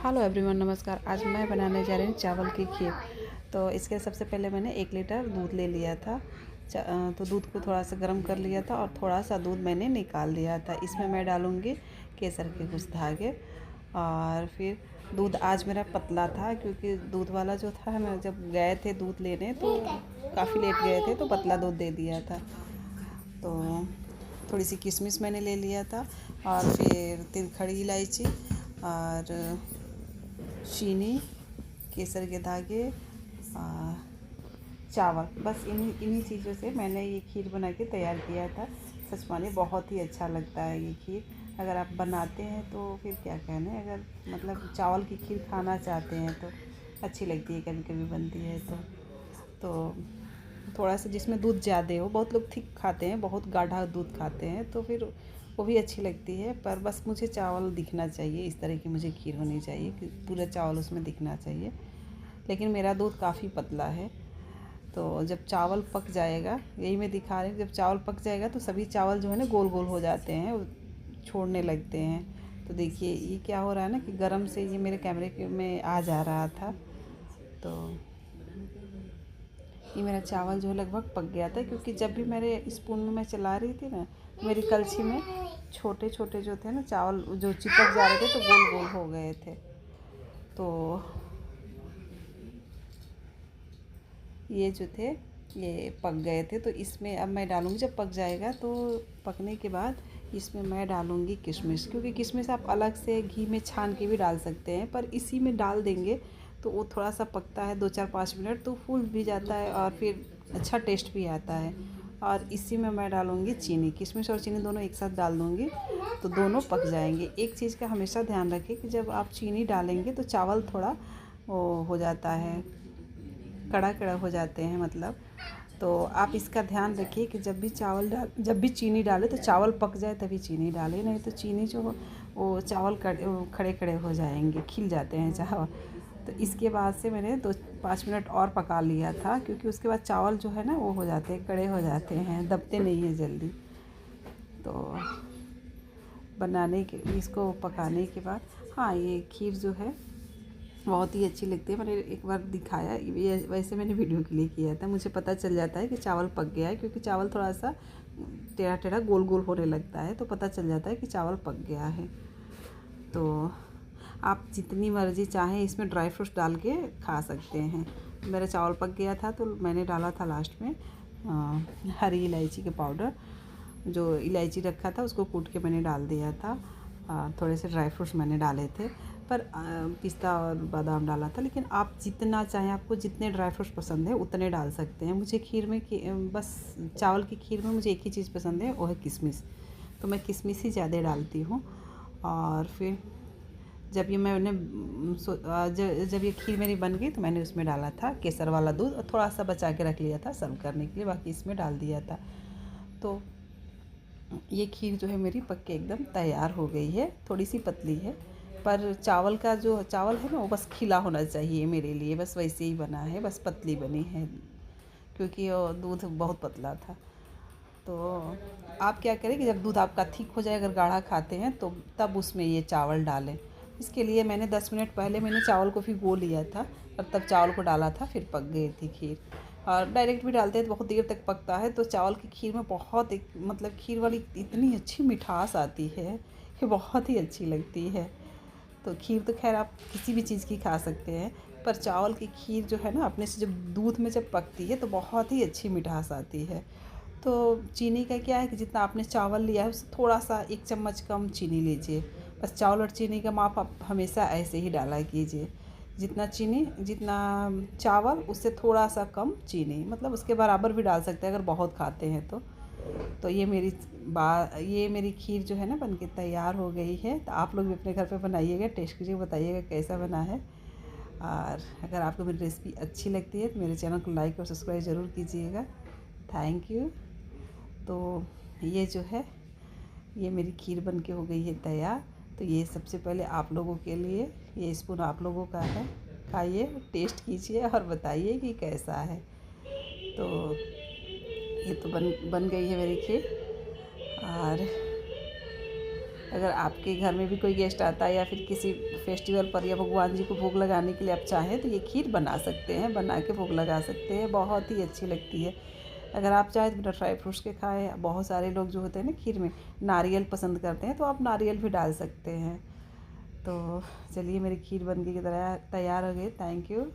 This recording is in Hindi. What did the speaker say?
हेलो एवरीवन, नमस्कार। आज मैं बनाने जा रही हूँ चावल की खीर। तो इसके लिए सबसे पहले मैंने 1 लीटर दूध ले लिया था। तो दूध को थोड़ा सा गर्म कर लिया था और थोड़ा सा दूध मैंने निकाल लिया था। इसमें मैं डालूँगी केसर के कुछ धागे। और फिर दूध आज मेरा पतला था क्योंकि दूध वाला जो था ना, जब गए थे दूध लेने तो काफ़ी लेट गए थे तो पतला दूध दे दिया था। तो थोड़ी सी किशमिश मैंने ले लिया था और फिर 3 खड़ी इलायची और चीनी, केसर के धागे, चावल, बस इन्हीं चीज़ों से मैंने ये खीर बना के तैयार किया था। सच मानिए बहुत ही अच्छा लगता है ये खीर। अगर आप बनाते हैं तो फिर क्या कहने, अगर मतलब चावल की खीर खाना चाहते हैं तो अच्छी लगती है, कभी कभी बनती है तो थोड़ा सा जिसमें दूध ज़्यादा हो, बहुत लोग थिक खाते हैं, बहुत गाढ़ा दूध खाते हैं तो फिर वो भी अच्छी लगती है। पर बस मुझे चावल दिखना चाहिए, इस तरह की मुझे खीर होनी चाहिए कि पूरा चावल उसमें दिखना चाहिए। लेकिन मेरा दूध काफ़ी पतला है। तो जब चावल पक जाएगा, यही मैं दिखा रही हूँ, जब चावल पक जाएगा तो सभी चावल जो है ना गोल गोल हो जाते हैं, छोड़ने लगते हैं। तो देखिए ये क्या हो रहा है ना कि गरम से ये मेरे कैमरे में आ जा रहा था। तो ये मेरा चावल जो है लगभग पक गया था, क्योंकि जब भी मेरे स्पून में मैं चला रही थी ना, मेरी कलछी में छोटे छोटे जो थे ना चावल जो चिपक जा रहे थे तो गोल गोल हो गए थे। तो ये जो थे ये पक गए थे। तो इसमें अब मैं डालूँगी, जब पक जाएगा तो पकने के बाद इसमें मैं डालूँगी किशमिश, क्योंकि किशमिश आप अलग से घी में छान के भी डाल सकते हैं, पर इसी में डाल देंगे तो वो थोड़ा सा पकता है 2-4-5 मिनट तो फूल भी जाता है और फिर अच्छा टेस्ट भी आता है। और इसी में मैं डालूँगी चीनी, किशमिश और चीनी दोनों एक साथ डाल दूँगी तो दोनों पक जाएंगे। एक चीज़ का हमेशा ध्यान रखें कि जब आप चीनी डालेंगे तो चावल थोड़ा वो हो जाता है, कड़ा कड़ा हो जाते हैं मतलब। तो आप इसका ध्यान रखिए कि जब भी चीनी डालें तो चावल पक जाए तभी चीनी डालें, नहीं तो चीनी जो वो चावल खड़े खड़े हो जाएंगे, खिल जाते हैं चावल। तो इसके बाद से मैंने 2-5 मिनट और पका लिया था, क्योंकि उसके बाद चावल जो है ना वो हो जाते हैं, कड़े हो जाते हैं, दबते नहीं हैं जल्दी। तो इसको पकाने के बाद, हाँ, ये खीर जो है बहुत ही अच्छी लगती है। मैंने एक बार दिखाया, ये वैसे मैंने वीडियो के लिए किया था। मुझे पता चल जाता है कि चावल पक गया है, क्योंकि चावल थोड़ा सा टेढ़ा टेढ़ा गोल गोल होने लगता है तो पता चल जाता है कि चावल पक गया है। तो आप जितनी मर्ज़ी चाहें इसमें ड्राई फ्रूट्स डाल के खा सकते हैं। मेरा चावल पक गया था तो मैंने डाला था लास्ट में हरी इलायची के पाउडर, जो इलायची रखा था उसको कूट के मैंने डाल दिया था। थोड़े से ड्राई फ्रूट्स मैंने डाले थे, पर पिस्ता और बादाम डाला था। लेकिन आप जितना चाहें, आपको जितने ड्राई फ्रूट्स पसंद है उतने डाल सकते हैं। मुझे खीर में बस चावल की खीर में मुझे एक ही चीज़ पसंद है, वो है किशमिश, तो मैं किशमिश ही ज़्यादा डालती हूँ। और फिर जब जब ये खीर मेरी बन गई तो मैंने उसमें डाला था केसर वाला दूध और थोड़ा सा बचा के रख लिया था सर्व करने के लिए, बाकी इसमें डाल दिया था। तो ये खीर जो है मेरी पक के एकदम तैयार हो गई है। थोड़ी सी पतली है, पर चावल का जो चावल है ना वो बस खिला होना चाहिए मेरे लिए, बस वैसे ही बना है, बस पतली बनी है, क्योंकि वो दूध बहुत पतला था। तो आप क्या करें कि जब दूध आपका थिक हो जाए, अगर गाढ़ा खाते हैं तो तब उसमें ये चावल डालें। इसके लिए मैंने 10 मिनट पहले मैंने चावल को भिगो लिया था और तब चावल को डाला था, फिर पक गई थी खीर। और डायरेक्ट भी डालते हैं तो बहुत देर तक पकता है, तो चावल की खीर में बहुत एक मतलब खीर वाली इतनी अच्छी मिठास आती है कि बहुत ही अच्छी लगती है। तो खीर तो खैर आप किसी भी चीज़ की खा सकते हैं, पर चावल की खीर जो है ना अपने से जब दूध में जब पकती है तो बहुत ही अच्छी मिठास आती है। तो चीनी का क्या है कि जितना आपने चावल लिया है उससे थोड़ा सा 1 चम्मच कम चीनी लीजिए। बस चावल और चीनी का माप आप हमेशा ऐसे ही डाला कीजिए, जितना चावल उससे थोड़ा सा कम चीनी, मतलब उसके बराबर भी डाल सकते हैं अगर बहुत खाते हैं तो। तो ये मेरी खीर जो है ना बन के तैयार हो गई है। तो आप लोग भी अपने घर पे बनाइएगा, टेस्ट कीजिए, बताइएगा कैसा बना है। और अगर आपको मेरी रेसिपी अच्छी लगती है तो मेरे चैनल को लाइक और सब्सक्राइब ज़रूर कीजिएगा। Thank you. तो ये जो है ये मेरी खीर बन के हो गई है तैयार। तो ये सबसे पहले आप लोगों के लिए, ये स्पून आप लोगों का है, खाइए, टेस्ट कीजिए और बताइए कि कैसा है। तो ये तो बन गई है मेरी खीर। और अगर आपके घर में भी कोई गेस्ट आता है या फिर किसी फेस्टिवल पर या भगवान जी को भोग लगाने के लिए आप चाहें तो ये खीर बना सकते हैं, बना के भोग लगा सकते हैं, बहुत ही अच्छी लगती है। अगर आप चाहें तो बिना ड्राई फ्रूट्स के खाएं। बहुत सारे लोग जो होते हैं ना खीर में नारियल पसंद करते हैं, तो आप नारियल भी डाल सकते हैं। तो चलिए मेरी खीर बन के तैयार हो गई। Thank you.